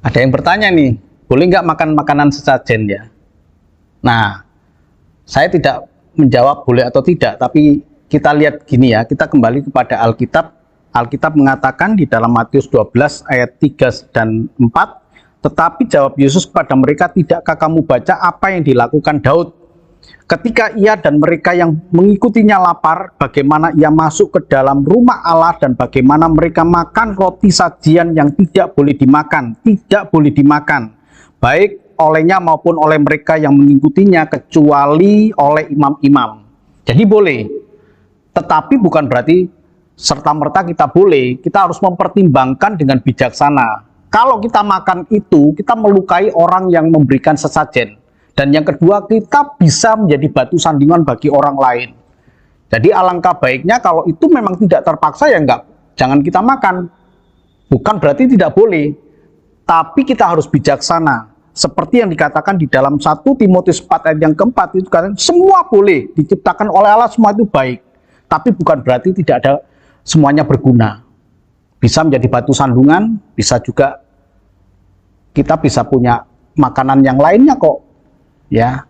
Ada yang bertanya nih, boleh nggak makan makanan sesajen ya? Nah, saya tidak menjawab boleh atau tidak, tapi kita lihat gini ya, kita kembali kepada Alkitab. Alkitab mengatakan di dalam Matius 12 ayat 3 dan 4, tetapi jawab Yesus kepada mereka, tidakkah kamu baca apa yang dilakukan Daud? Ketika ia dan mereka yang mengikutinya lapar, bagaimana ia masuk ke dalam rumah Allah dan bagaimana mereka makan roti sajian yang tidak boleh dimakan, baik olehnya maupun oleh mereka yang mengikutinya, kecuali oleh imam-imam. Jadi boleh, tetapi bukan berarti serta-merta kita boleh. Kita harus mempertimbangkan dengan bijaksana. Kalau kita makan itu, kita melukai orang yang memberikan sesajen. Dan yang kedua, kita bisa menjadi batu sandungan bagi orang lain. Jadi alangkah baiknya kalau itu memang tidak terpaksa ya jangan kita makan. Bukan berarti tidak boleh, tapi kita harus bijaksana. Seperti yang dikatakan di dalam 1 Timotius 4 ayat yang keempat, itu katakan semua boleh, diciptakan oleh Allah, semua itu baik. Tapi bukan berarti tidak ada, semuanya berguna. Bisa menjadi batu sandungan, bisa juga kita bisa punya makanan yang lainnya kok. Ya,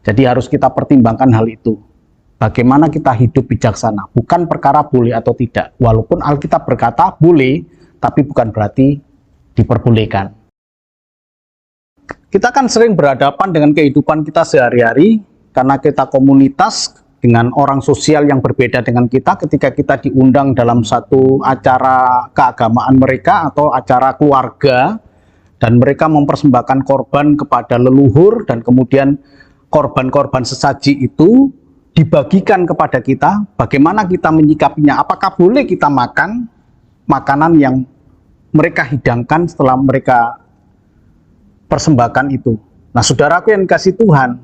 jadi harus kita pertimbangkan hal itu. Bagaimana kita hidup bijaksana, bukan perkara boleh atau tidak. Walaupun Alkitab berkata boleh, tapi bukan berarti diperbolehkan. Kita kan sering berhadapan dengan kehidupan kita sehari-hari, karena kita komunitas dengan orang sosial yang berbeda dengan kita. Ketika kita diundang dalam satu acara keagamaan mereka atau acara keluarga, dan mereka mempersembahkan korban kepada leluhur, dan kemudian korban-korban sesaji itu dibagikan kepada kita. Bagaimana kita menyikapinya? Apakah boleh kita makan makanan yang mereka hidangkan setelah mereka persembahkan itu? Nah, saudaraku yang dikasihi Tuhan,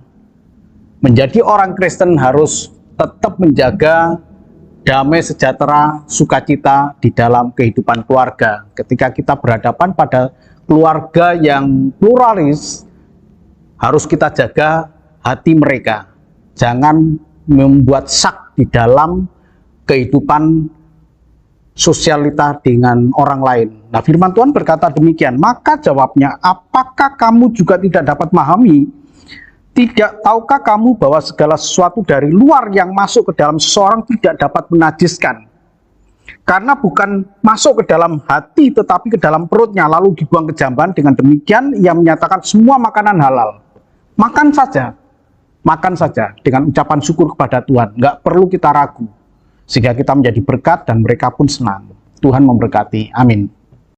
menjadi orang Kristen harus tetap menjaga damai, sejahtera, sukacita di dalam kehidupan keluarga. Ketika kita berhadapan pada keluarga yang pluralis, harus kita jaga hati mereka. Jangan membuat sak di dalam kehidupan sosialita dengan orang lain. Nah, firman Tuhan berkata demikian. Maka jawabnya, apakah kamu juga tidak dapat memahami? Tidak tahukah kamu bahwa segala sesuatu dari luar yang masuk ke dalam seseorang tidak dapat menajiskan? Karena bukan masuk ke dalam hati tetapi ke dalam perutnya, lalu dibuang ke jamban. Dengan demikian ia menyatakan semua makanan halal. Makan saja dengan ucapan syukur kepada Tuhan. Nggak perlu kita ragu, sehingga kita menjadi berkat dan mereka pun senang. Tuhan memberkati. Amin.